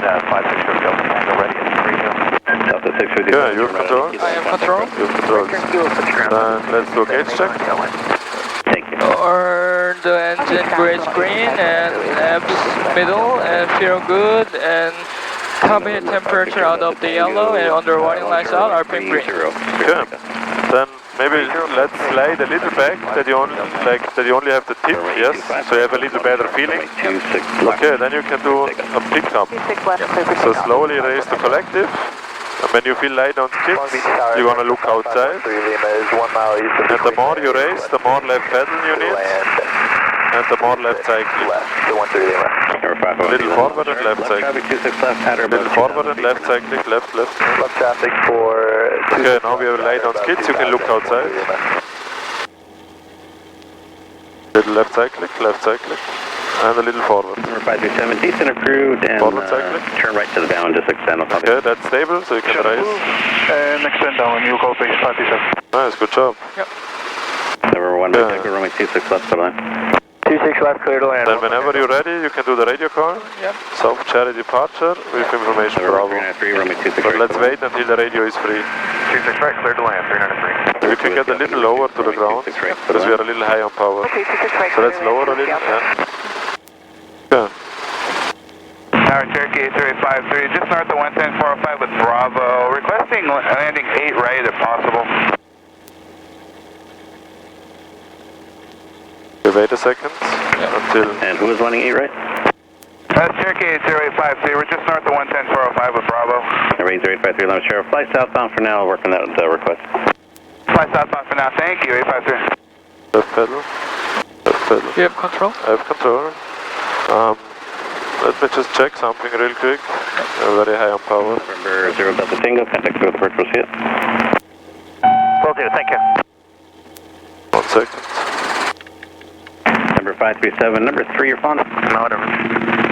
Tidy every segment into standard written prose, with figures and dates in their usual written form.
56 Delta Tango ready at 3 Delta 650. Yeah, you have control. I have control. You have control. Then let's do a gauge check. Thank you. Or the engine gray screen and apps middle and feel good and cabin temperature out of the yellow and under warning lights out are pink green. Okay. Then maybe let's slide a little back that you only have the tip, yes? So you have a little better feeling. Okay, then you can do a pickup. So slowly raise the collective. And when you feel light on skids, you want to look outside. And the more you raise, the more left pedal you need. And the more left cycling. A little forward and left cycling. A little forward and left cycling, left. Okay, now we have light on skids, you can look outside. Little left cycling. And a little forward. Number 537, decent approved, and turn right to the bow and just extend. Okay, that's stable, so you can raise. And extend down, you call base 537. Nice, good job. Yep. Number 1, yeah. Runway 26 left to line. 26 left, clear to land. Then whenever you're ready, you can do the radio call. Yep. South Cherry departure with information Bravo. But let's wait until the radio is free. 26 right, clear to land, 393. You can get a little lower to the ground, because we are a little high on power. So let's lower a little, yeah. Yeah. Tower Cherokee 8353, just north of 110-405 with Bravo. Requesting landing 8 right if possible. We wait a second until... And who is running 8 right? That's Cherokee 8053, we're just north of 110-405 with Bravo. 8053, Lima Sheriff. Fly southbound for now, working that request. Fly southbound for now, thank you, 853. Left pedal. You have control? I have control. Let me just check something real quick. We're very high on power. Number 0 Delta Tango, contact with the virtual seat. Will do, thank you. 1 second. Number 537, number 3, your phone. Northern,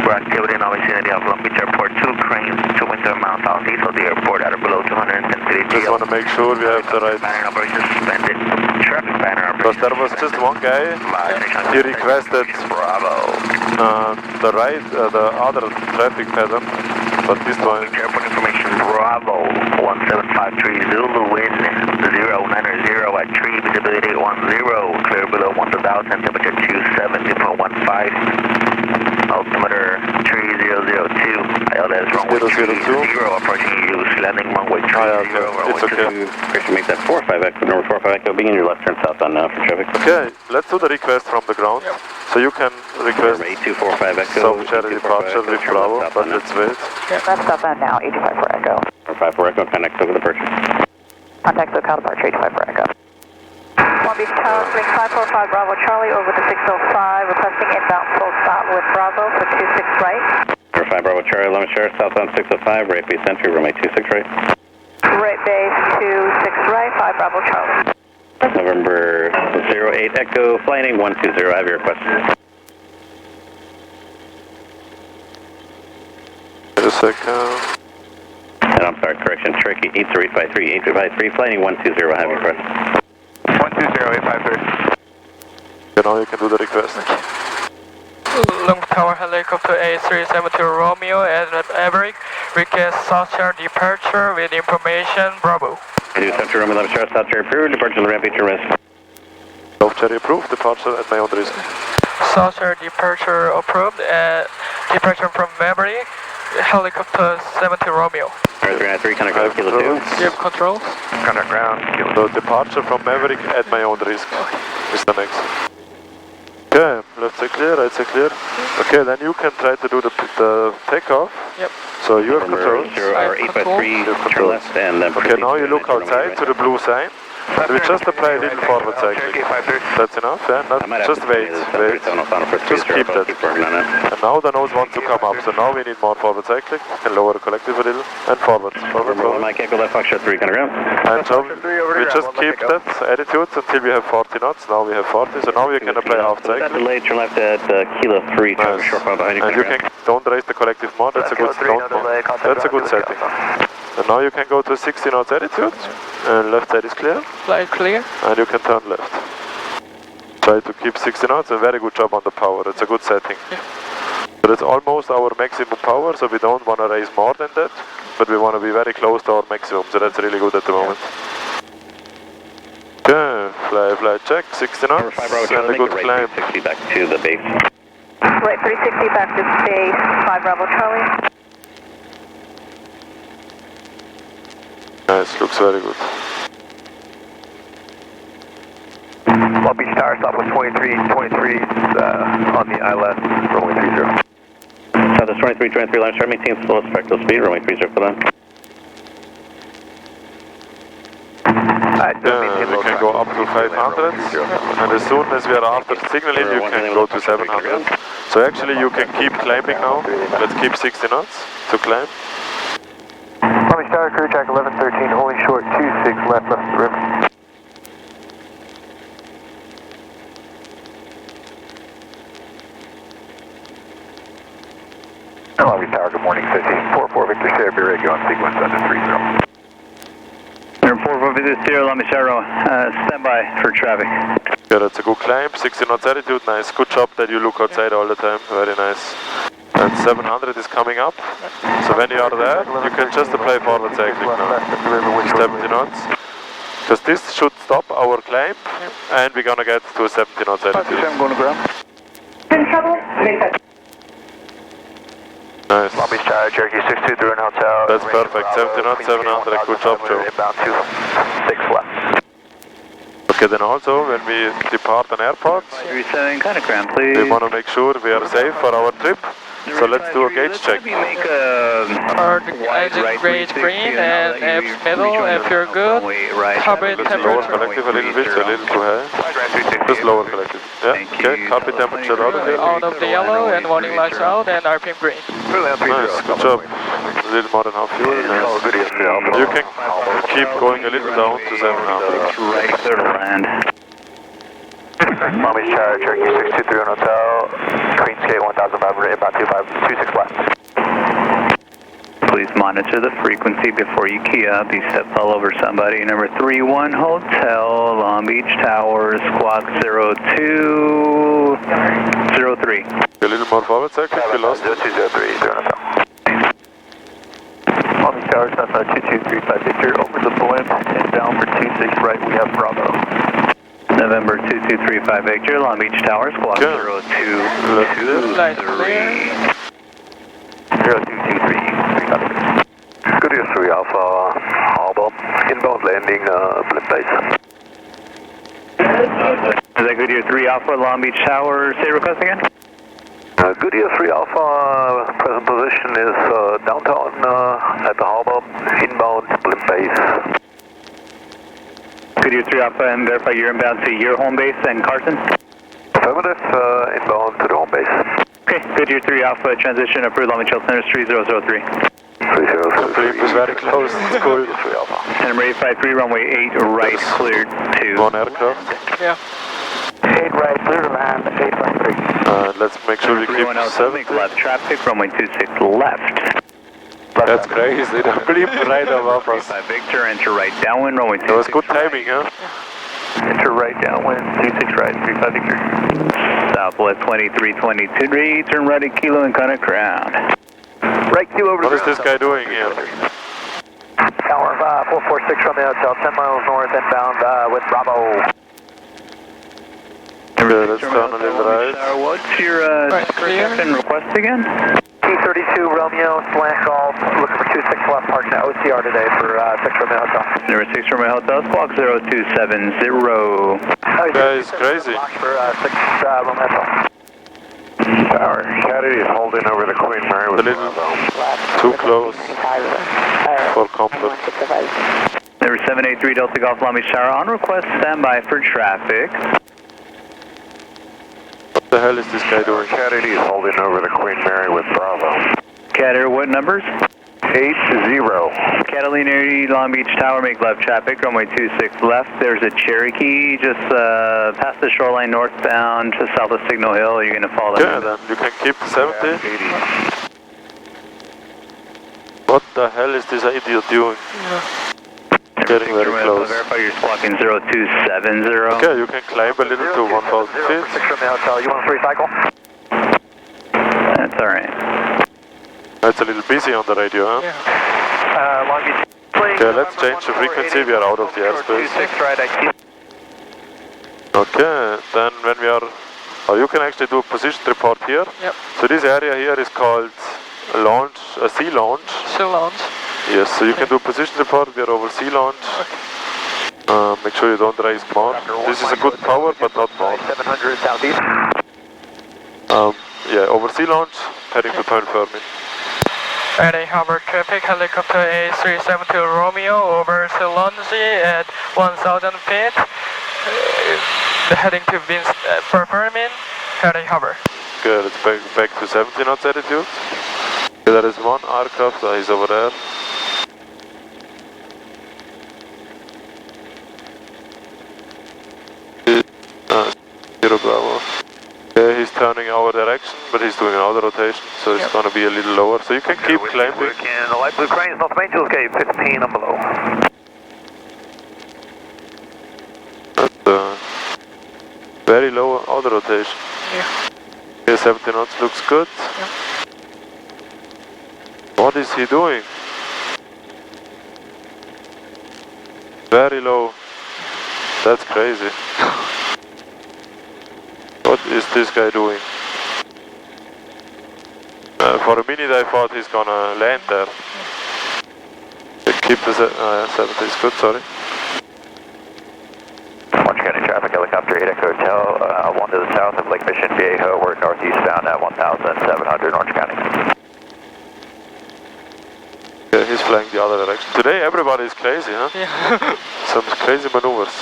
we're activity now vicinity of Long Beach Airport, 2 cranes, 2 winter miles southeast of the airport at or below 210 feet. Just want to make sure we have the right... Banner operation suspended. Traffic banner Because operation. there was just one guy, he requested Bravo. the other traffic pattern, but this one... Airport information, Bravo, 1753 Zulu wind 090 at tree, visibility 10, clear below 1000, temperature 270.15, altimeter 3002, ILS runway 30, approaching use, landing runway 30, It's okay. Christian, make that 45 Echo, number 45 Echo, begin your left turn southbound now for traffic. Okay, let's do the request from the ground. Yep. So you can request Number 8245 Echo. South Cherry departure with Bravo, but let's wait. That's southbound now, 854 Echo. 54 Echo, contact over the departure. Contact SoCal departure, 854 Echo. Long Beach Tower, link 545 Bravo Charlie over to 605, requesting inbound full stop with Bravo for 26 right. Number 5 Bravo Charlie, Lima Sheriff, southbound 605, right base entry, runway 26 right. Right base 26 right, 5 Bravo Charlie. November 08 Echo, flight 120, I have your request. Wait a second. And I'm sorry, correction, Cherokee 8353, flight 120, I have your request. 120853. Okay, now you can do the request. Long Tower Helicopter A372 Romeo and Maverick request South Cherry departure with information Bravo. South Cherry Romeo, Lima Sheriff, South Cherry approved, departure on the ramp, your risk. South Cherry approved, departure at my own risk. South Cherry departure approved and departure from Maverick Helicopter 70 Romeo. 393, contact ground, kilo 2. You have control? Contact ground, So departure from Maverick at my own risk is the next. Okay, left side clear, right side clear. Okay, then you can try to do the takeoff. Yep. So you have control. 853, turn left, and then... Okay, now you look outside to the blue sign. We just apply a little forward cycling. That's enough, yeah? Just wait. Just keep that. And now the nose wants to come up, so now we need more forward cycling. And lower the collective a little. And forward. Mike Echo, left Foxtrot 3, kind of ground. And so we just keep that attitude until we have 40 knots. Now we have 40, so now we can apply half cycle. Delayed, turn left at kilo 3, Nice. short behind you. And you can, don't raise the collective more, that's a good setting. And now you can go to 60 knots attitude, and left side is clear. Flight clear. And you can turn left. Try to keep 60 knots, a very good job on the power, it's a good setting. Yeah. So that's almost our maximum power, so we don't want to raise more than that, but we want to be very close to our maximum, so that's really good at the moment. Okay, fly check, 60 knots, and a good climb. 360 back to the base. Right 360 back to base, 5 Bravo Charlie. Nice, looks very good. Long Beach Tower, Southwest 23 on the ILS, runway 30. Southwest 23, line start, maintain slow spectral speed, runway 30 for them. Yeah, we can go up to 500, and as soon as we are after signaling, you can go to 700. So actually you can keep climbing now. Let's keep 60 knots to climb. Long Beach Tower, crew track 1113, holding short 26 left of the river. Long Beach Tower, good morning, 1544 Victor Sierra, be ready, on sequence under 30. 44 Victor Sierra, Long Beach Tower, stand by for traffic. Yeah, that's a good climb, 60 knots altitude, nice. Good job that you look outside all the time, very nice. And 700 is coming up, so when you are there, you can just apply forward cycling now. 70 knots. Because this should stop our climb, and we're gonna get to a 70 knots altitude. I'm going to ground. In trouble? Nice. Long Beach Tower, Cherokee 62 through an hotel. That's perfect, 70 knots, 700, good job, Joe. Inbound 26 left. Okay, then also, when we depart an airport, 37 Conocram, please. we want to make sure we are safe for our trip. So let's do a gauge check. Maybe make a Our engine grade green and F's middle, if you're good. Cabin Let's lower temperature. collective a little bit, a little too high. Just lower collective. Yeah, okay, copy temperature out of here. Out of the yellow and warning lights out and RPM green. Nice, good job. A little more than half fuel, nice. You can keep going a little down to 700. right clear to land. Long Beach Tower, Cherokee 623 on hotel. Queensgate 1500, inbound 26 left. Please monitor the frequency before you key up. You step all over somebody. Number 31 Hotel, Long Beach Tower, squawk 0203. A little more forward cycle, we lost it. 0203, through an hotel. Long Beach Tower, Southside 2235 Victor, over the blimp and down for 26 right, we have Bravo. November 2235 Victor, Long Beach Tower, squawk 0223. 0223, Good year 3 Alpha, Harbor, inbound landing, blimp base. Is that Goodyear 3 Alpha, Long Beach Tower, say request again? Goodyear 3 Alpha, present position is downtown at the harbor, inbound blimp base. Goodyear 3 Alpha, and verify you're inbound to your home base and Carson? Affirmative, inbound to the home base. Okay, Goodyear 3 Alpha, transition approved, Long Beach Health Center 3003. 3003. Blimp is very close, it's cool. 3 Alpha. Number 853, runway 8 right, cleared to. One aircraft. Yeah. 8 right, clear to land, 853. Let's make sure we keep 70. Left traffic, runway 26 left. That's crazy, the blimp right above us. Victor, enter right downwind, runway 26. That was good timing, huh? Enter right downwind, 26 right, 35 Victor. Southwest 2322, turn right at Kilo and Connor Crown. Right Q over What is this guy doing here? Tower 446 from the hotel, 10 miles north inbound with Bravo. Okay, let's turn a little right. What's your Right, clear. captain request again? T32 Romeo, slant golf, looking for 26 left, parking at OCR today for 6 from the hotel. Number 6 from my hotel, squawk 0270. Guy is crazy. For 6 Romeo hotel. Tower, Kennedy is holding over the Queen Mary A with little too close for comfort. Number 783 Delta Golf Long Beach Tower, on request, standby for traffic. What the hell is this guy doing? Kennedy is holding over the Queen Mary with Bravo. Cater, what numbers? 8-0. Catalina Long Beach Tower, make left traffic, runway 26 left. There's a Cherokee just past the shoreline northbound to south of Signal Hill. You're going to follow Yeah, that. then you can keep 70. What the hell is this idiot doing? Getting very close. Verify you're squawking 0270. Okay, you can climb a little to 1000 feet. 6 from the hotel, you want a free cycle? all right. It's a little busy on the radio, huh? Yeah. Long Beach. Okay, let's change the frequency. We are out of the airspace. 26 right, I see. Okay, then when we are... Oh, you can actually do a position report here. Yep. So this area here is called launch, sea launch. Sea launch. Yes, so you can do a position report. We are over sea launch. Make sure you don't raise more. This is a good power, but not more. 700 southeast. Yeah, over sea launch, heading to Point Fermin. Ready, Harbor traffic, helicopter A372 Romeo over Selonzi at 1,000 feet. Heading to Fermin, Ready, Harbor. Good, it's back to 70 knots altitude. Okay, there is one aircraft, he's over there. Zero Bravo. Okay, he's turning our direction, but he's doing another rotation, so it's going to be a little lower. So you can keep climbing. Working the light blue cranes, North Main, okay, 15 and below. That's very low auto rotation. Yeah. Okay, 70 knots looks good. Yeah. What is he doing? Very low. That's crazy. What is this guy doing? For a minute I thought he's gonna land there. Keep the 70 is good, sorry. Orange County traffic, helicopter 8 Echo Hotel, 1 to the south of Lake Mission Viejo, we're northeastbound at 1,700 Orange County. Yeah, he's flying the other direction. Today everybody is crazy, huh? Yeah. Some crazy maneuvers.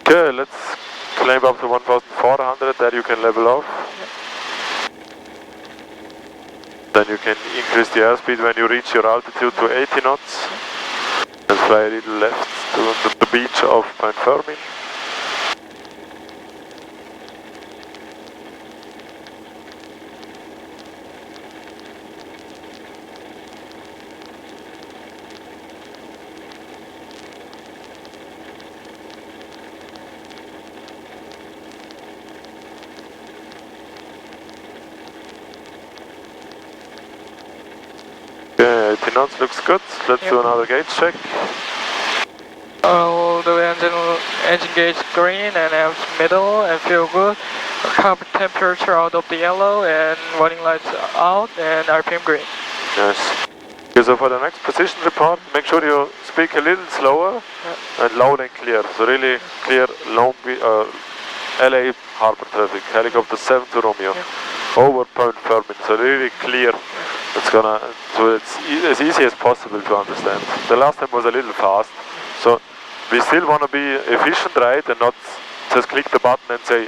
Okay, let's climb up to 1,400, there you can level off. Then you can increase the airspeed when you reach your altitude to 80 knots. And fly a little left to the beach of Point Fermin. Okay, 80 knots looks good. Let's do another gauge check. All the engine gauge green and amps middle and feel good. Carb temperature out of the yellow and warning lights out and RPM green. Yes. Okay, so for the next position report, make sure you speak a little slower and loud and clear. So really clear LA harbor traffic, helicopter 72 Romeo, over Point Fermin. So really clear. So it's as easy as possible to understand. The last time was a little fast, so we still want to be efficient, right, and not just click the button and say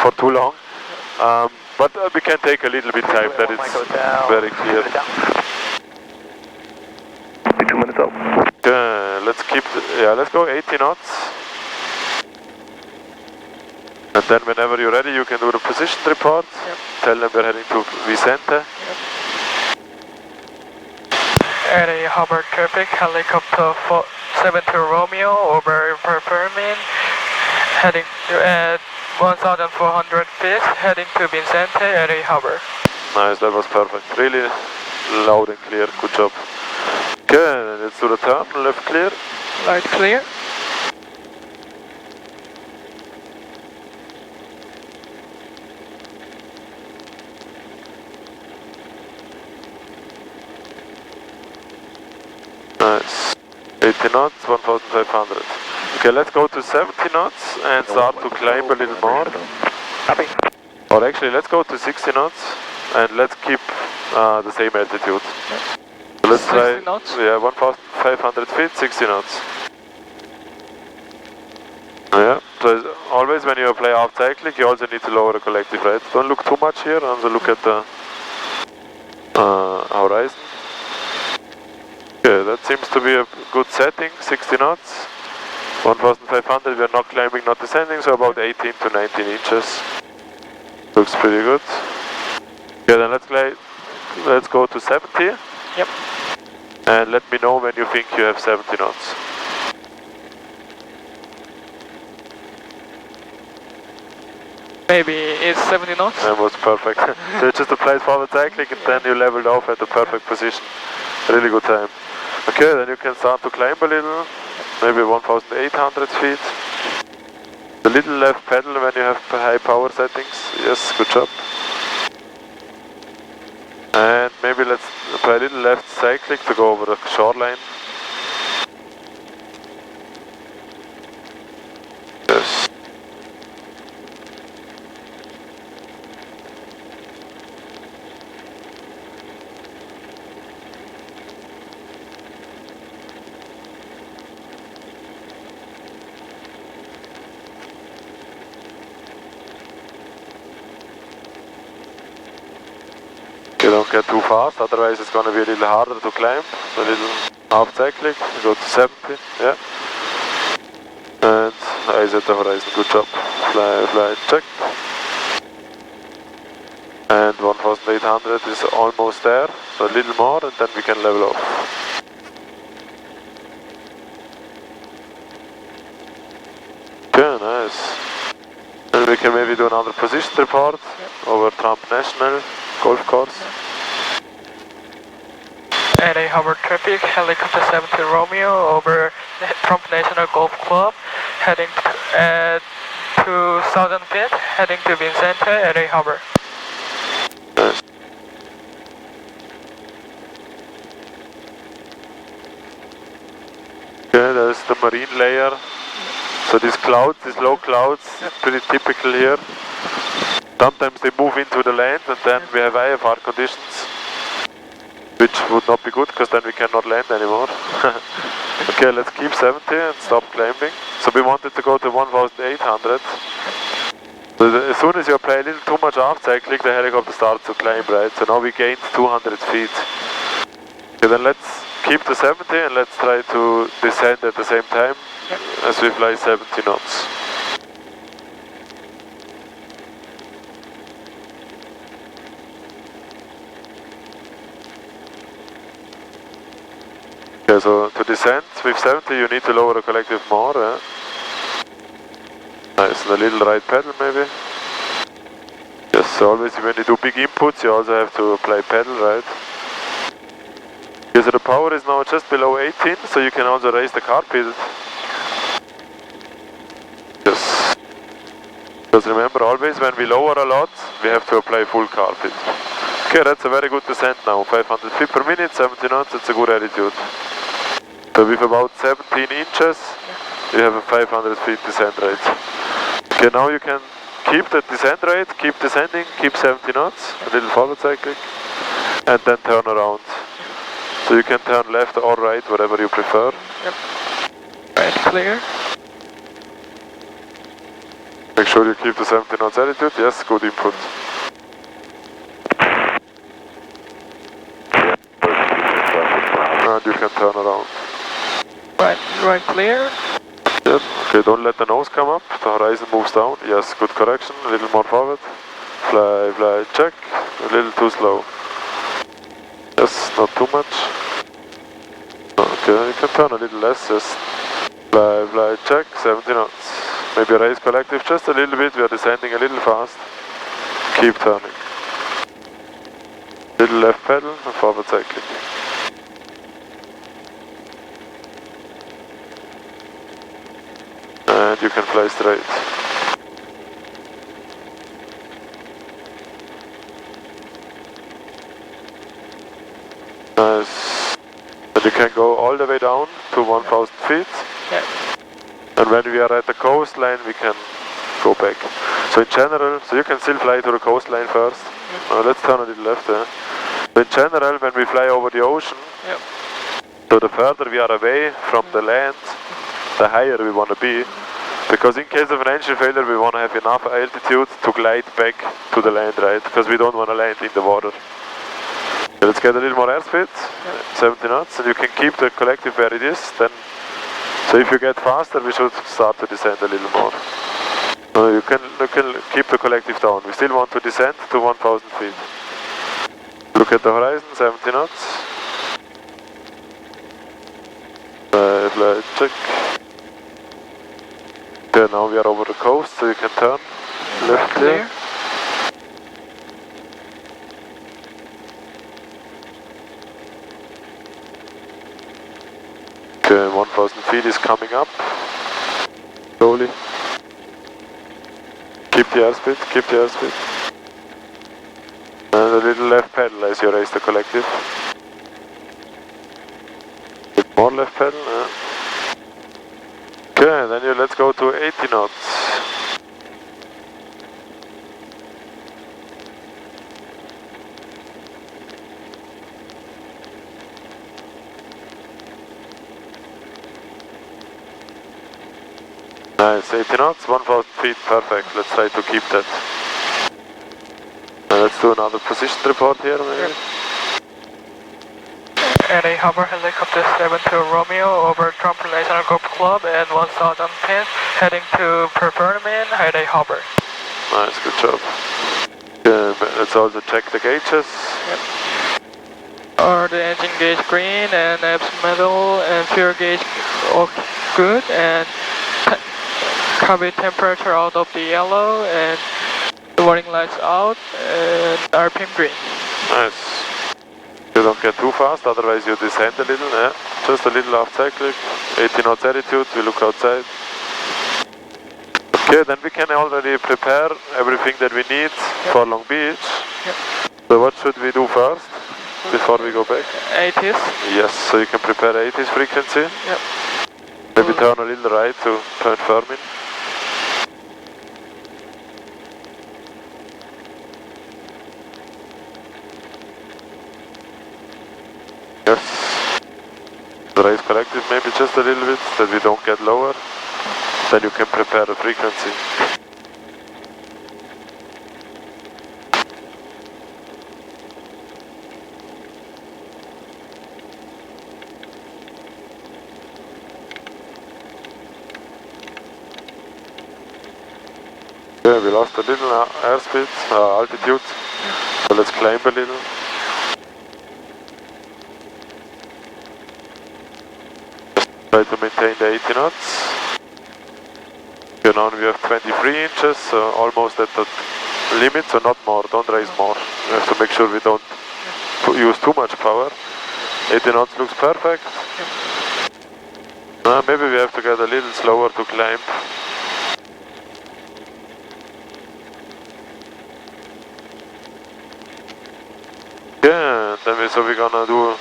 for too long. But we can take a little bit time. That is very clear. 2 minutes out. Let's go 80 knots. And then whenever you're ready, you can do the position report. Tell them we're heading to Vicente. Ready, Harbor traffic, helicopter 72 Romeo over Fermin, heading at 1,400 feet, heading to Vicente, Ready, Harbor. Nice, that was perfect. Really loud and clear, good job. Okay, let's do the turn, left clear. Light clear. Nice. 80 knots, 1,500. Okay, let's go to 70 knots and start to climb a little more. Copy. Or actually, let's go to 60 knots and let's keep the same altitude. So let's try, 60 knots? yeah, 1,500 feet, 60 knots. Yeah, so always when you apply half cyclic, you also need to lower the collective, right? Don't look too much here, and look at the horizon. Okay, that seems to be a good setting, 60 knots. 1,500, we are not climbing, not descending, so about 18 to 19 inches. Looks pretty good. Okay, then let's go to 70. Yep. And let me know when you think you have 70 knots. Maybe it's 70 knots. That was perfect. So you just applied forward cycling and then you leveled off at the perfect position. Really good time. Okay, then you can start to climb a little, maybe 1,800 feet. The little left pedal when you have high power settings. Yes, good job. And maybe let's apply a little left cycling to go over the shoreline. Yes. You don't get too fast, otherwise it's going to be a little harder to climb. A little half cycling, go to 70, yeah. And eyes at the horizon, good job. Fly, check. And 1,800 is almost there, so a little more and then we can level off. Okay, nice. And we can maybe do another position report over Trump National Golf Course. NA Hubbard traffic, helicopter 70 Romeo over the Trump National Golf Club, heading to Southern Pit, heading to Vincente, NA Hubbard. Nice. Okay, there's the marine layer. So these clouds, these low clouds, pretty typical here. Sometimes they move into the land and then we have IFR conditions, which would not be good because then we cannot land anymore. Okay, let's keep 70 and stop climbing. So we wanted to go to 1,800. So as soon as you apply a little too much aft cycling, the helicopter starts to climb, right? So now we gained 200 feet. Okay, then let's keep the 70 and let's try to descend at the same time as we fly 70 knots. Okay, so to descend with 70 you need to lower the collective more. Nice, and a little right pedal maybe. Yes, so always when you do big inputs you also have to apply pedal, right? Okay, so the power is now just below 18, so you can also raise the carpet. Yes. Because remember, always when we lower a lot, we have to apply full carpet. Okay, that's a very good descent now. 500 feet per minute, 70 knots, it's a good altitude. So with about 17 inches, you have a 500 feet descent rate. Okay, now you can keep the descent rate, keep descending, keep 70 knots, a little forward cycling, and then turn around. So you can turn left or right, whatever you prefer. Yep. Right, clear. Make sure you keep the 70 knots altitude. Yes, good input. And you can turn around. Right, clear. Yep. Okay, don't let the nose come up. The horizon moves down. Yes, good correction. A little more forward. Fly, check. A little too slow. Yes, not too much. Okay, you can turn a little less. Yes. Fly, check. 70 knots. Maybe raise collective just a little bit. We are descending a little fast. Keep turning. Little left pedal and forward cycling. And you can fly straight. Nice. And you can go all the way down to 1,000 feet. Yeah. And when we are at the coastline, we can go back. So in general, so you can still fly to the coastline first. Let's turn a little left there. So in general, when we fly over the ocean, Yep. so the further we are away from the land, the higher we want to be. Because in case of an engine failure, we want to have enough altitude to glide back to the land, right? Because we don't want to land in the water. So let's get a little more airspeed, 70 knots, and you can keep the collective where it is. Then, so if you get faster, we should start to descend a little more. You can keep the collective down. We still want to descend to 1,000 feet. Look at the horizon, 70 knots. Check. Okay, now we are over the coast, so you can turn. Left clear. Okay, 1000 feet is coming up. Slowly. Keep the airspeed, keep the airspeed. And a little left pedal as you raise the collective. Bit more left pedal. Okay, then you let's go to 80 knots. Nice, 80 knots, 1000 feet, perfect. Let's try to keep that. Let's do another position report here, maybe. LA Harbor Helicopter 72 Romeo over Trump National Golf Club and 1000 pin heading to Pervermin, LA Harbor. Nice, good job. Let's also check the gauges. Yep. Are the engine gauge green and apps middle and fuel gauge all good and cabin temperature out of the yellow and the warning lights out and RPM green. Nice. You don't get too fast, otherwise you descend a little, yeah. Just a little off cyclic, 80 knots altitude, we look outside. Okay, then we can already prepare everything that we need for Long Beach. Yep. So what should we do first, before we go back? 80s. Yes, so you can prepare 80s frequency. Yep. Maybe turn a little right to Pervermin. Yes. Raise collective maybe just a little bit, that we don't get lower. Then you can prepare the frequency. Okay, we lost a little airspeed, altitude. So let's climb a little. Try to maintain the 80 knots. Okay, now we have 23 inches, so almost at the limit, so not more, don't raise more. We have to make sure we don't use too much power. 80 knots looks perfect. Maybe we have to get a little slower to climb. Yeah, then so we're gonna do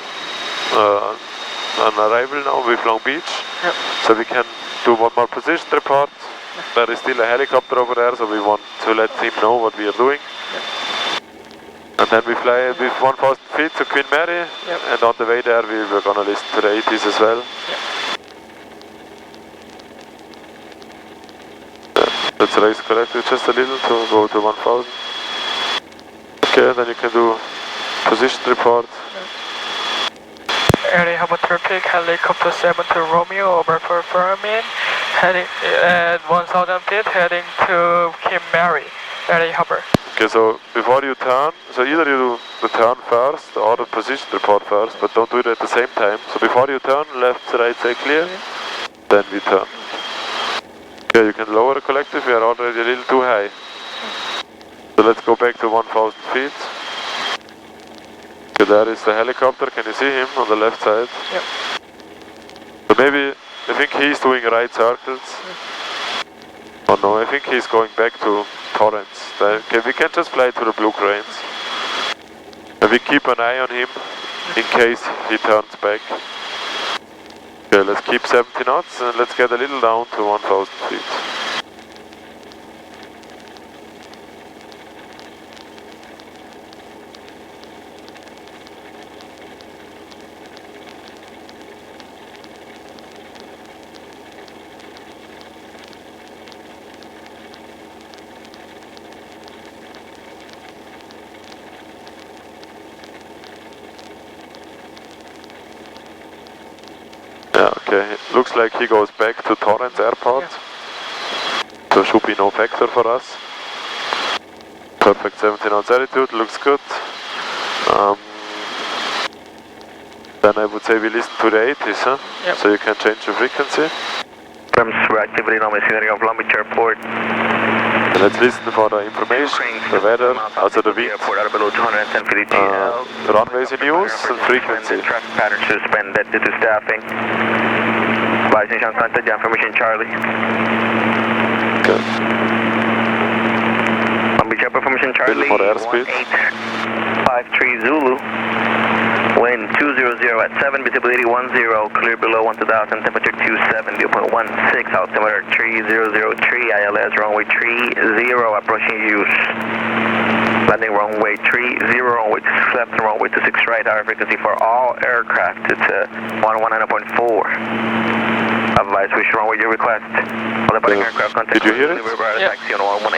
an arrival now with Long Beach. Yep. So we can do one more position report. There is still a helicopter over there, so we want to let him know what we are doing. Yep. And then we fly with 1000 feet to Queen Mary. Yep. And on the way there we were gonna listen to the 80s as well. Yep. Let's raise collective just a little to go to 1000. Okay, then you can do position report. LA Harbor Traffic Helicopter 72 Romeo over Pervermin heading at 1000 feet heading to Queen Mary, LA Harbor. Okay, so before you turn, so either you do the turn first or the position report first, but don't do it at the same time. So before you turn, left, right, say clear, then we turn. Okay, you can lower the collective, we are already a little too high. So let's go back to 1000 feet. Okay, there is the helicopter, can you see him on the left side? Yep. So maybe, I think he's doing right circles. Oh no, I think he's going back to Torrance. Okay, we can just fly to the Blue Cranes. And we keep an eye on him in case he turns back. Okay, let's keep 70 knots and let's get a little down to 1000 feet. Yeah, okay, looks like he goes back to Torrance Airport. Yeah. So should be no factor for us. Perfect 70 knots altitude, looks good. Then I would say we listen to the 80s, huh? Yep. So you can change the frequency. Activity now, machinery of Long Beach Airport. Let's listen for the information, the weather, also the wind, runways in use and frequency. Traffic pattern suspended due to staffing. Advising Sean contact down formation Charlie. Okay. Long Beach Upper formation Charlie. Ready for airspeed. 1853 Zulu. Wind 200 at 7, visibility 10, clear below 1000, temperature 270.16, altimeter 3003, ILS runway 30, approaching use. Landing runway 30, runway 26 left and runway 26 right, higher frequency for all aircraft, it's 119.4. Advise which runway you request. Did you hear it? Yeah.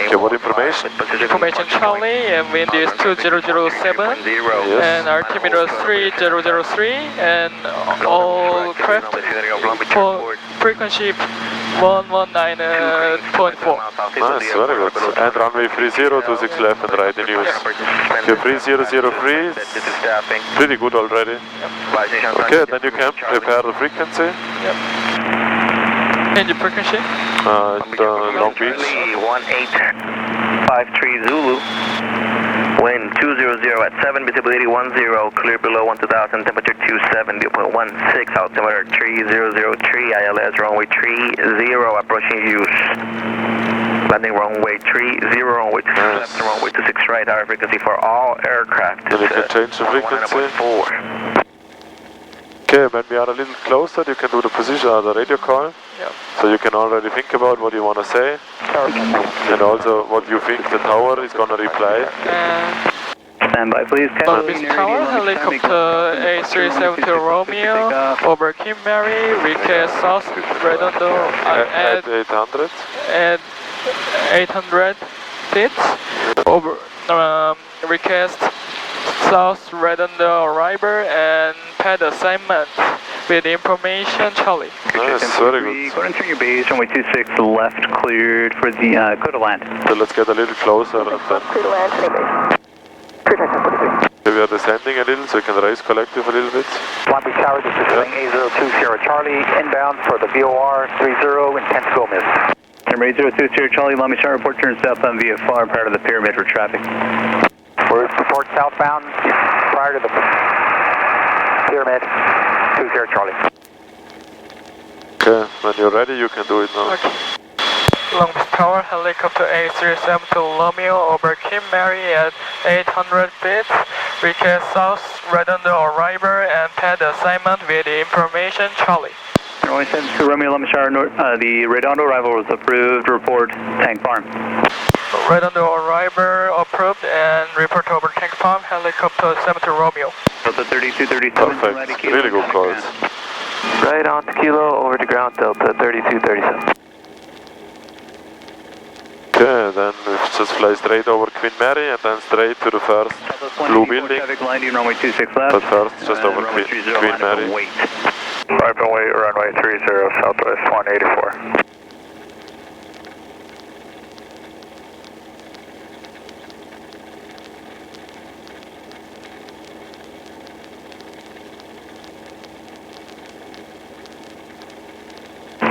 Okay, what information? Information Charlie, and wind is 2007, and altimeter 3003, and all craft for frequency 119.4. Nice, very good. And runway 30, 26 left and right in use. Okay, 3003, pretty good already. Okay, then you can prepare the frequency. Yep. Change the frequency. Long Beach. 1853 Zulu. Wind 200 at 7, visibility 10, clear below 1000, temperature 270.16, altimeter 3003, ILS runway 30, approaching use. Landing runway 30, runway 26 left and runway 26 right, higher frequency for all aircraft. Then you can change the frequency. 119.4. Okay, when we are a little closer, you can do the position of the radio call. Yep. So you can already think about what you want to say. And also what you think the tower is going to reply. Stand by, please. Long Beach Tower, helicopter A370 Romeo, over Kim Mary, request South Redondo At 800. at 800 feet, over request South Redondo arrival and pad assignment with information Charlie. Nice, very good. Go ahead and turn your base, runway 26 left, cleared for the clear to land. So let's get a little closer and then Clear to land, any base. Clear to 43. we are descending a little so you can raise collective a little bit. Long Beach Tower, this is Boeing A02 Sierra Charlie, inbound for the VOR 30, intent to go miss. Number 802 Sierra Charlie, Long Beach Tower, report turns southbound VFR prior to the pyramid for traffic. Report southbound prior to the pyramid 20 Charlie. Okay, when you're ready you can do it now. Okay. Long Beach Tower, helicopter A370 Romeo over Kim Mary at 800 feet. Request South Redondo arrival and pad assignment with information Charlie. Runway 72 Romeo, Long Beach Tower, the Redondo arrival was approved. Report tank farm. Redondo arrival approved and report over tank farm, helicopter 70 Romeo. Delta 3237. Perfect, really good calls. Right on to Kilo, over to ground, Delta 3237. Okay, then we just fly straight over Queen Mary and then straight to the first blue building. Traffic landing, runway 26 left. But first, just over Queen Mary. Right runway 30, southwest 184.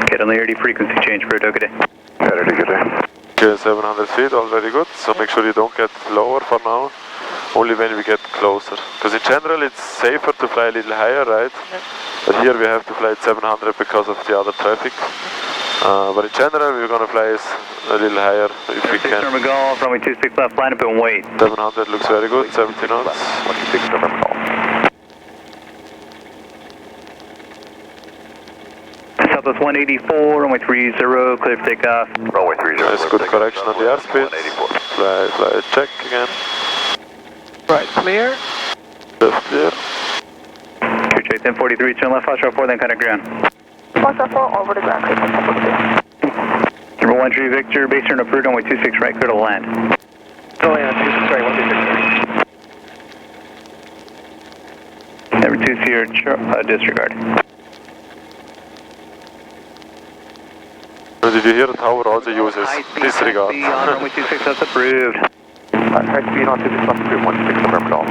Get on the ARD frequency change, Bro. Good day. Good day. Okay, 700 feet, already good. So make sure you don't get lower for now. Only when we get closer. Because in general it's safer to fly a little higher, right? Yep. But here we have to fly at 700 because of the other traffic. But in general we're going to fly a little higher if we can. Golf, runway 26 left, line up and wait. 700 looks very good, 70 knots. 26 November Golf. Southwest 184, runway 30, clear for takeoff. Runway 30. Nice, good correction on the airspeed. Fly check again. Right, clear. Left clear. Clear check 1043, turn left, Foxtrot 4, then contact ground. Foxtrot 4, over to ground, clear 1043. Number 1 Tree Victor, base turn approved, runway 26 right, clear to land. Going on 26 right, 126. Number 2 Sierra, disregard. Did you hear the tower also uses disregard? Runway 26, that's approved. High speed on 26 left, 16 November Golf.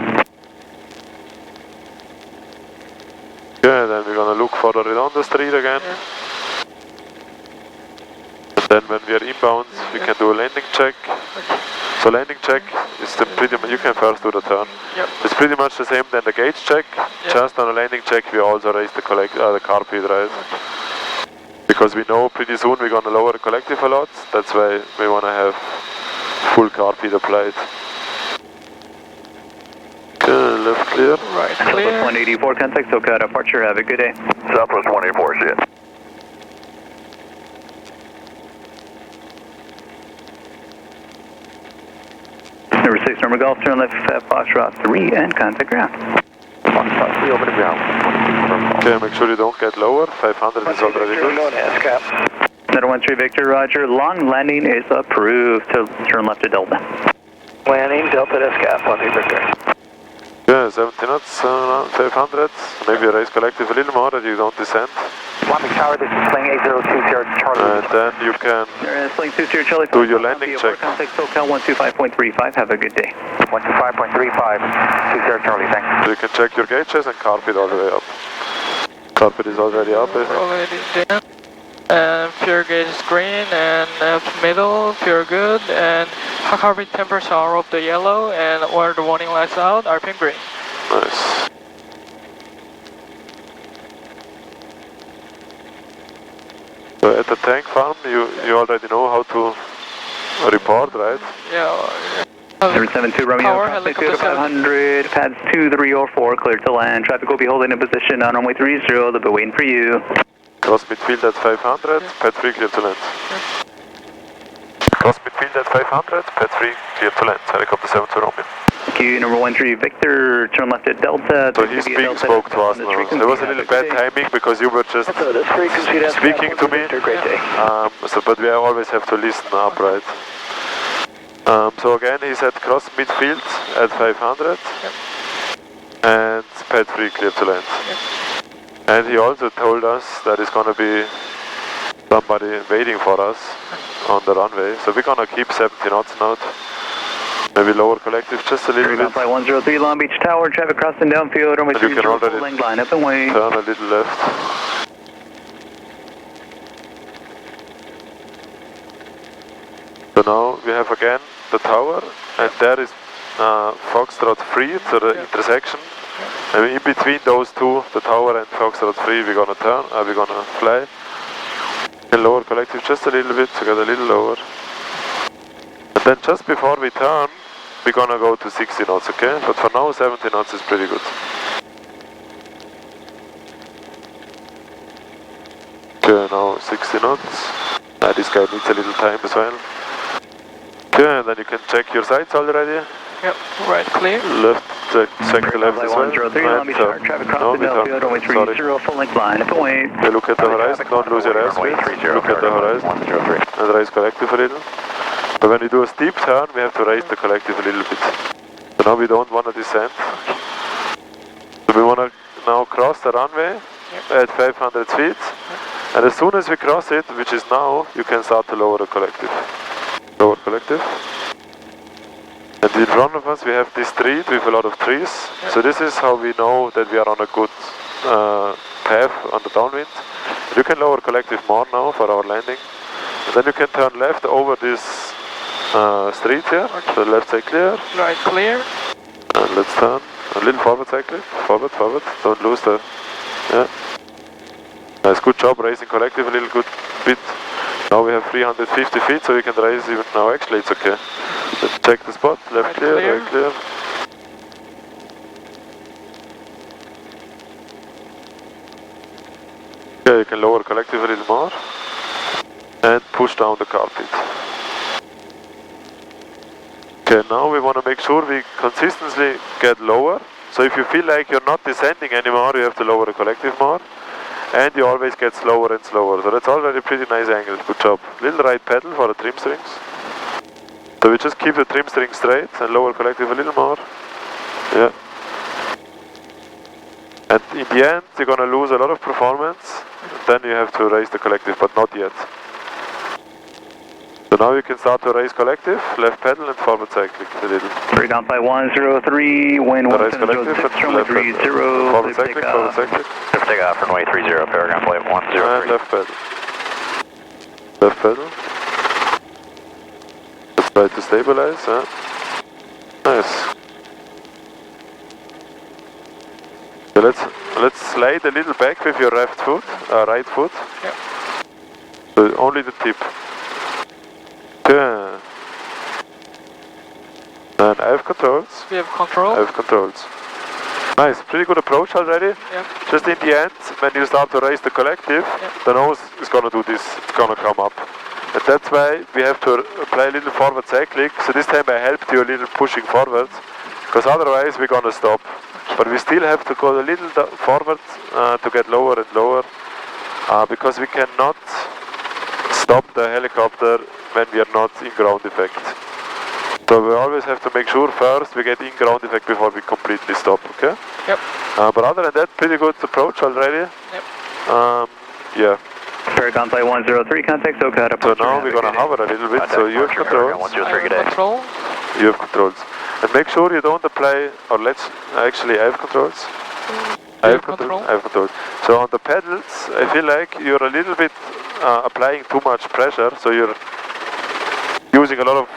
Okay, then we're gonna look for the Redondo Street again. And Then when we are inbound, we can do a landing check. So landing check is the pretty much, you can first do the turn. Yep. It's pretty much the same than the gauge check. Yep. Just on a landing check we also raise the carpet, right? Because we know pretty soon we're gonna lower the collective a lot. That's why we wanna have full carpet applied. Okay, left clear. Right, Southwest clear. 184, contact SoCal departure, have a good day. Southwest 184, see it. Number 6, Norma Golf, turn left, Foxtrot 3, and contact ground. Foxtrot 3 over the ground. Okay, make sure you don't get lower. 500 is already good. Another 13 Victor, roger. Long landing is approved to turn left to Delta. Landing, Delta to SCAP, 13 Victor. Yeah, 70 knots, 500. Maybe raise collective a little more that you don't descend. Long Beach Tower, this is Sling 8020 Charlie. And then you can Sling 20 Charlie. do your landing check. Contact SoCal 125.35, have a good day. 125.35, 20 Charlie, thanks. So you can check your gauges and carpet all the way up. Carpet is already up, I think. Already there. And fuel gauge is green, and middle, fuel good, and carpet temperature are of the yellow, and where the warning lights out are pink green. Nice. So at the tank farm, you already know how to report, right? Yeah. Number 72 Romeo, Power, contact helicopter 500, pads 2, 3, or 4, clear to land. Traffic will be holding in position on runway 30, they'll be waiting for you. Cross midfield at 500, pad 3 clear to land. Cross midfield at 500, pad 3 clear to land. Helicopter 72 Romeo. Thank you, number 13 Victor, turn left at Delta. So he spoke to us now. There was a little bad timing because you were just speaking to me. Great day. But we always have to listen up, right? So again, he said cross midfield at 500 and pad 3 clear to land. And he also told us that it's gonna be somebody waiting for us on the runway. So we're gonna keep 70 knots now. Maybe lower collective just a little bit. Flight 103 Long Beach Tower, traffic crossing downfield, runway And you 30, can already full length line up and wait. turn a little left. So now we have again the tower, and there is Foxtrot 3, so the intersection. And in between those two, the tower and Foxtrot 3, we're gonna turn, we're gonna fly. And lower collective just a little bit, to get a little lower. And then just before we turn, we're gonna go to 60 knots, okay? But for now, 70 knots is pretty good. Okay, now 60 knots. This guy needs a little time as well. Okay, and then you can check your sights already. Yep, right, clear. Left, check the left as well. Flight 103 Long Beach Tower, traffic crossing downfield, runway 30, full length line up and wait. Okay, look at the horizon, don't lose your airspace. Look at the horizon and raise collective a little. But when we do a steep turn, we have to raise the collective a little bit. So now we don't want to descend. So we want to now cross the runway at 500 feet. And as soon as we cross it, which is now, you can start to lower the collective. Lower collective. And in front of us we have this street with a lot of trees. So this is how we know that we are on a good path on the downwind. You can lower collective more now for our landing. And then you can turn left over this street here. So left side clear. Right, clear. And let's turn a little forward cycle. Forward, forward. Don't lose the... Yeah. Nice, good job raising collective a little good bit. Now we have 350 feet, so we can raise even now. Actually, it's okay. Let's check the spot. Left Right, clear, clear. right clear. Okay, you can lower collective a little more. And push down the carpet. Okay, now we want to make sure we consistently get lower. So if you feel like you're not descending anymore, you have to lower the collective more. And you always get slower and slower. So that's already a pretty nice angle. Good job. Little right pedal for the trim strings. So we just keep the trim string straight and lower collective a little more. Yeah. And in the end, you're going to lose a lot of performance. Then you have to raise the collective, but not yet. So now you can start to raise collective, left pedal and forward cycling a little. Three down by 103, wind Raise collective and runway left 30, pedal. Forward cycling, forward cycling. Lift take off, runway 30, Paragon flight 103. And left pedal. Left pedal. Try to stabilize, huh? Nice. So let's slide a little back with your right foot. Yep. So only the tip. Okay. And I have controls. We have control. I have controls. Nice, pretty good approach already. Yep. Just in the end, when you start to raise the collective, the nose is gonna do this, it's gonna come up. And that's why we have to apply a little forward cyclic. So this time I helped you a little pushing forward, because otherwise we're gonna stop. But we still have to go a little forward to get lower and lower, because we cannot stop the helicopter when we are not in ground effect. So we always have to make sure first we get in ground effect before we completely stop, okay? Yep. But other than that, pretty good approach already. Yep. Yeah. Paragon Flight 103, contact SoCal. So now we're gonna hover a little bit, so you have controls. Control. You have controls. And make sure you don't apply, or actually I have controls. I have control. I have control. So on the pedals, I feel like you're a little bit applying too much pressure, so you're using a lot of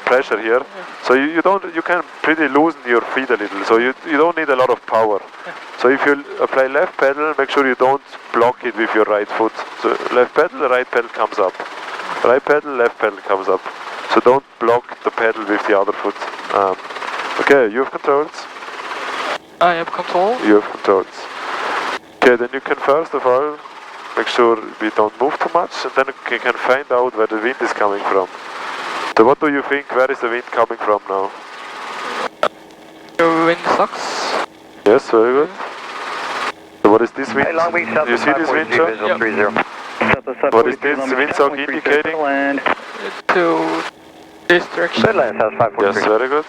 pressure here. Yeah. So you can pretty loosen your feet a little, so you don't need a lot of power. Yeah. So if you apply left pedal, make sure you don't block it with your right foot. So left pedal, the right pedal comes up. Right pedal, left pedal comes up. So don't block the pedal with the other foot. Okay, you have controls. I have control. You have controls. Okay, then you can first of all make sure we don't move too much, and then you can find out where the wind is coming from. So what do you think, where is the wind coming from now? The wind sucks. Yes, very good. So what is this wind? Hey, Long Beach, South You see this wind, visual John? 30. What is this windsock indicating? To this direction. Midland, South 543. Yes, very good.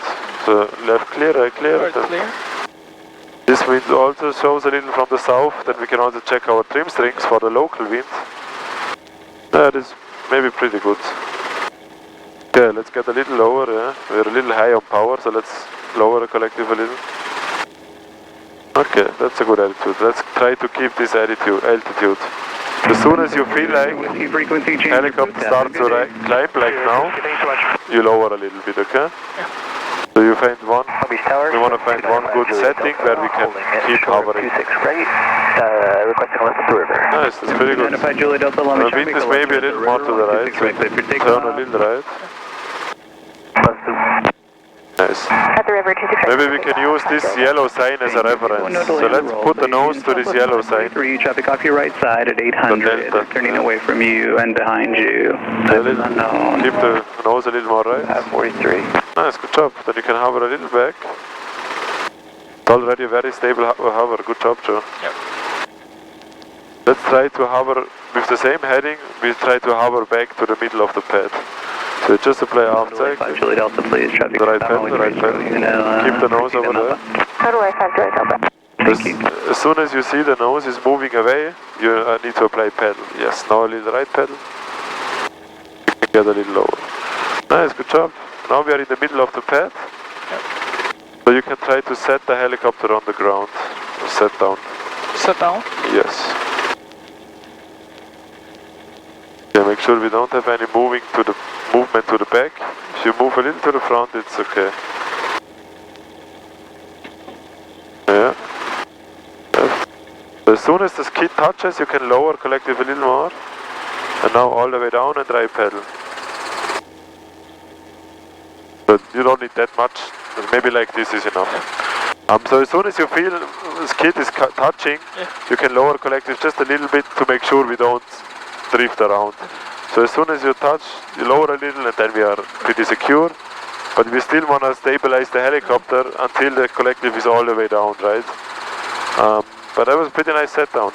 So left clear, right clear. Right, clear. This wind also shows a little from the south, then we can also check our trim strings for the local wind. That is maybe pretty good. Okay, let's get a little lower, yeah. We're a little high on power, so let's lower the collective a little. Okay, that's a good altitude. Let's try to keep this altitude. As soon as you feel like helicopter starts to climb like now, you lower a little bit, okay? Yeah. So you find one, Tower. we want to find one good setting where we can keep hovering. 26, right? Requesting left of the river. Nice, that's pretty good. Identify Julie Delta Long The Beach. wind is maybe a little more to the right, so turn a little right. Nice. At the river, 26. Maybe we can use this yellow sign as a reference. So let's put the nose to this yellow sign. Traffic off your right side at 800. Delta. Turning away from you and behind you. A little, keep the nose a little more right. 43. Nice, good job. Then you can hover a little back. It's already a very stable hover. Good job, Joe. Yep. Let's try to hover with the same heading. We try to hover back to the middle of the pad. So just apply arm cycle. Julie Delta, please. Traffic The right pedal, the right pedal. Keep the nose over there. Total right 5 Julie Delta. As soon as you see the nose is moving away, you need to apply pedal. Yes, now a little right pedal. Get a little lower. Nice, good job. Now we are in the middle of the pad. So you can try to set the helicopter on the ground. Or set down. Set down. Yes. Yeah, make sure we don't have any movement to the back. If you move a little to the front, it's okay. Yeah. So as soon as the skid touches, you can lower collective a little more. And now all the way down and right pedal. But you don't need that much. Maybe like this is enough. So as soon as you feel the skid is touching, you can lower collective just a little bit to make sure we don't drift around. So as soon as you touch, you lower a little and then we are pretty secure. But we still want to stabilize the helicopter until the collective is all the way down, right? But that was a pretty nice set down.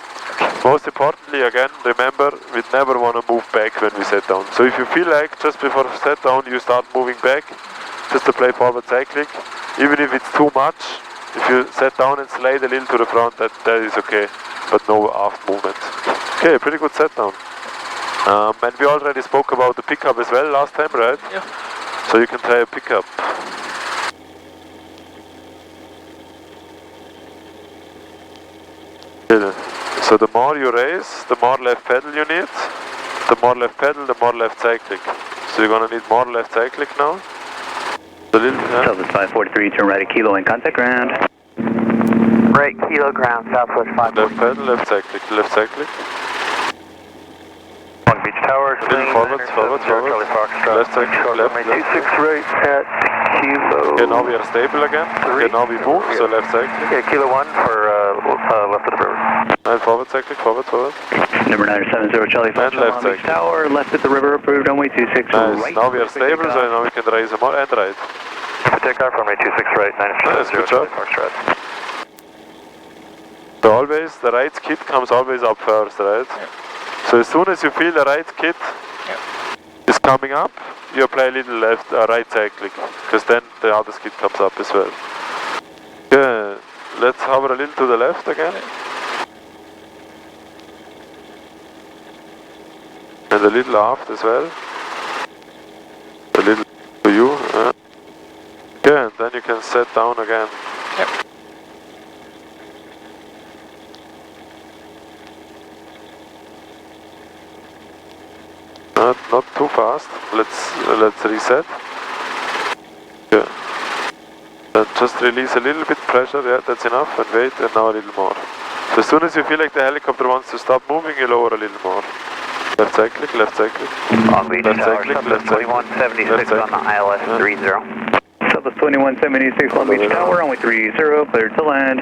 Most importantly, again, remember, we never want to move back when we set down. So if you feel like just before set down you start moving back, just apply forward cyclic. Even if it's too much, if you set down and slide a little to the front, that is okay. But no aft movement. Okay, pretty good set down. And we already spoke about the pickup as well last time, right? Yeah. So you can try a pickup. So the more you raise, the more left pedal you need. The more left pedal, the more left cyclic. So you're gonna need more left cyclic now. The little, yeah. Southwest 543, turn right at Kilo and contact ground. Right, Kilo ground, Southwest 5. Left pedal, left cyclic, left cyclic. Long Beach Tower, Little forward, forward, forward. Left cyclic, left, left. 26 right at Kilo. Okay, now we are stable again. Okay, now we move, so left cyclic. Okay, Kilo 1 for left of the river. And forward cyclic, forward, forward. Number 970 Charlie 5 And left Long Beach cyclic. Tower, left at the river, approved runway 26 Nice. right. Now we are stable, so now we can raise more and right. For takeoff, runway 26 right, Nice, 970 good job. Charlie Foxtrot. So always, the right skid comes always up first, right? So as soon as you feel the right skid is coming up, you apply a little left, right cyclic, because then the other skid comes up as well. Okay, let's hover a little to the left again. And a little aft as well. A little to you. Okay, and then you can set down again. Yep. Not too fast. Let's reset. Yeah. Then just release a little bit pressure. Yeah, that's enough. And wait, and now a little more. So as soon as you feel like the helicopter wants to stop moving, you lower a little more. Left cyclic, left cyclic. Long Beach Left Tower, cyclic, Southwest left cyclic. 2176 on the ILS 30. Southwest 2176 Long Beach Tower, runway 30, cleared to land.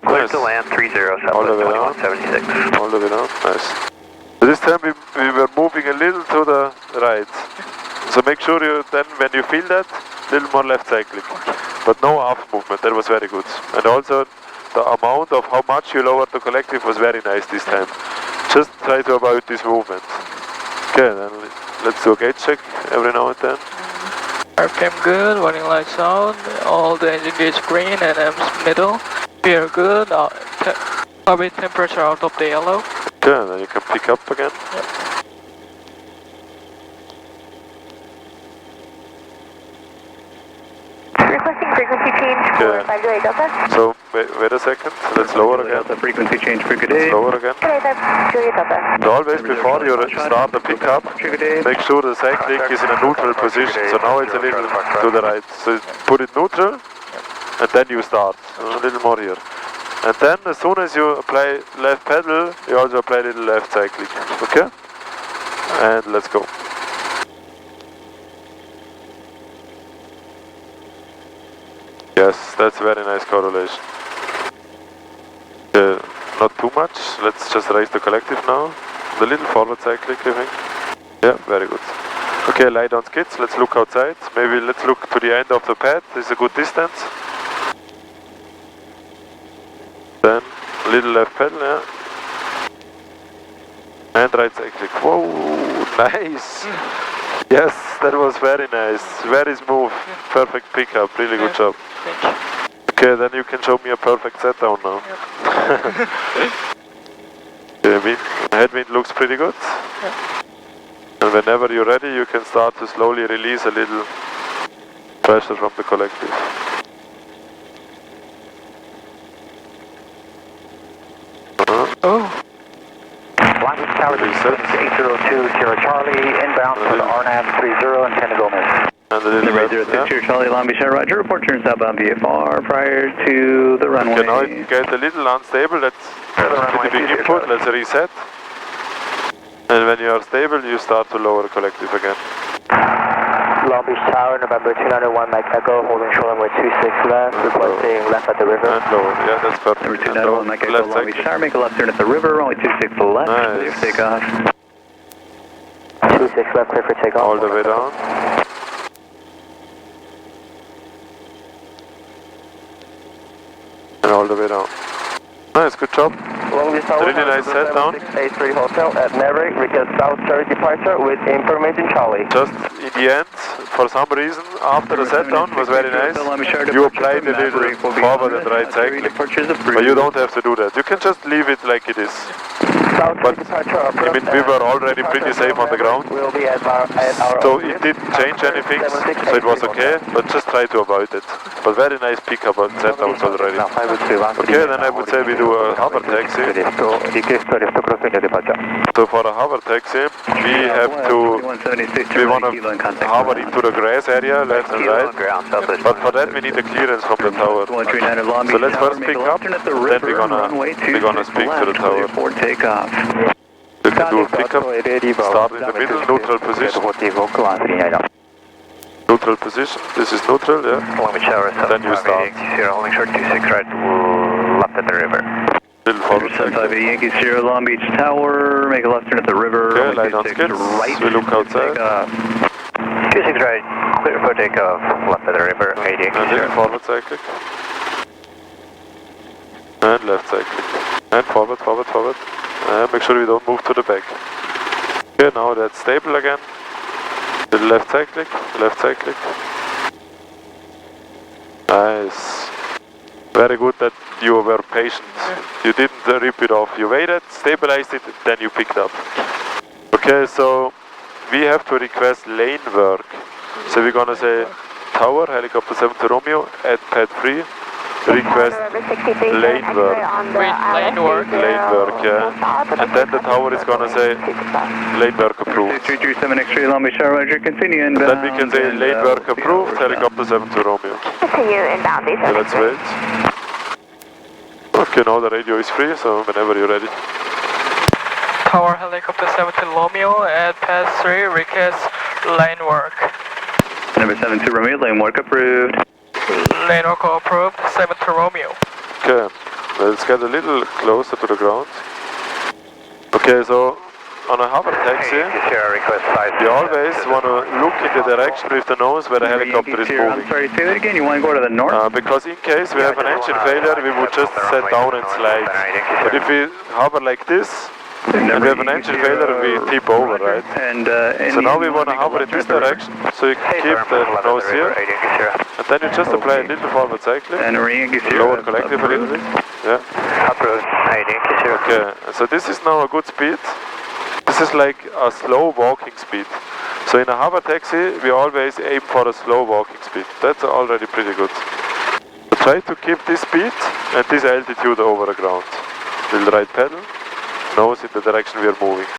Clear Nice. to land 30, All the Southwest way down. 2176. All the way down. Nice. So this time we were moving a little to the right. So make sure you then, when you feel that, little more left cyclic. But no aft movement. That was very good. And also the amount of how much you lowered the collective was very nice this time. Just try to avoid this movement. Okay, then let's do a gauge check every now and then. RPM good, running lights out, all the engine gauge green and M's middle. Beer good, cabin temperature out of the yellow. Okay, then you can pick up again. Requesting frequency change for Okay. 5 Juliet Delta. So wait a second. Let's lower again. The frequency change for good day. Lower again. Juliet 5 Juliet Delta. So always before you start the pickup, make sure the cyclic is in a neutral position. So now it's a little to the right. So put it neutral, and then you start. A little more here. And then as soon as you apply left pedal, you also apply a little left cyclic. Okay? And let's go. Yes, that's very nice correlation. Not too much. Let's just raise the collective now. The little forward cyclic, I think. Yeah, very good. Okay, lie down skids. Let's look outside. Maybe let's look to the end of the pad. This is a good distance. Then little left pedal, yeah. And right cyclic. Whoa, nice. Yes, that was very nice. Very smooth. Perfect pickup. Really good job. Thank you. Okay, then you can show me a perfect set down now. Okay, headwind looks pretty good. And whenever you're ready, you can start to slowly release a little pressure from the collective. Oh, Long Beach Tower, 802 Sierra Charlie, inbound for the RNAV 30, intend to go miss. And a little Number left, 062 Charlie Long Beach, Roger. Report turn southbound VFR prior to the runway. Okay, now it gets a little unstable. That's a pretty big input. Let's reset. And when you are stable, you start to lower collective again. Long Beach Tower, November 291 Mike Echo, holding short runway 26 left, requesting left at the river. And lower. Yeah, that's perfect. Number And 291 Mike Echo left Long Beach cyclic. Tower. Make a left turn at the river. Runway 26 left. Nice. Clear for takeoff. 26 left, clear for takeoff. All the way down. And all the way down. Nice, good job. Long Beach Tower, Really nice set down. 83 Hotel at Maverick, request south service departure with information Charlie. Just in the end, for some reason, after the set down was very nice, you applied a little forward and right cycling. But you don't have to do that. You can just leave it like it is. But I mean, we were already pretty safe on the ground, We'll be at our so it didn't change anything, so it was okay, but just try to avoid it. But very nice pickup on setdowns already. Okay, then I would say we do a hover taxi. So for a hover taxi, we have to, we want to hover into the grass area, left and right, but for that we need a clearance from the tower. So let's first pick up, then we're gonna speak to the tower. You can do a pickup, start in the middle, neutral position. Neutral position, this is neutral, yeah. Long Beach Tower, Then you start. holding short 26 right, left at the river. Little forward 7580 Yankee Sierra, Long Beach Tower, make a left turn at the river. Okay, line on skids, we look outside. 26 right, clear for takeoff, left at the river, 80 Yankee And little Sierra. forward cyclic. And left cyclic. And forward, forward, forward. And make sure we don't move to the back. Okay, now that's stable again. Little left cyclic, left cyclic. Nice. Very good that you were patient. You didn't rip it off. You waited, stabilized it, then you picked up. Okay, so we have to request lane work. So we're gonna say tower, helicopter 7 to Romeo, at pad 3. Request lane work. Lane work? Lane work, yeah. And then the tower is gonna say lane work approved. 337 X-ray, Long Beach Tower, Roger, continue inbound. Then we can say lane work approved, helicopter 7 to Romeo. Continue inbound, Okay, let's wait. Okay, now the radio is free, so whenever you're ready. Tower helicopter 7 to Romeo at pass 3, request lane work. Number 72 Romeo, lane work approved. Lane work approved, 7 to Romeo. Okay, let's get a little closer to the ground. Okay, so on a hover taxi, you always want to look in the direction with the nose where the helicopter is I'm moving. sorry, say that again, you want to go to the north? Because in case we have an engine failure, we would just set down and slide. But if we hover like this, and we have an engine failure, we tip over, right? And, So now we want to hover in this direction, so you keep the nose here, and then you just apply a little forward cycling, lower collective a little bit, yeah. Approved, Okay, so this is now a good speed. This is like a slow walking speed. So in a hover taxi, we always aim for a slow walking speed. That's already pretty good. So try to keep this speed and this altitude over the ground. Little right pedal, nose in the direction we are moving.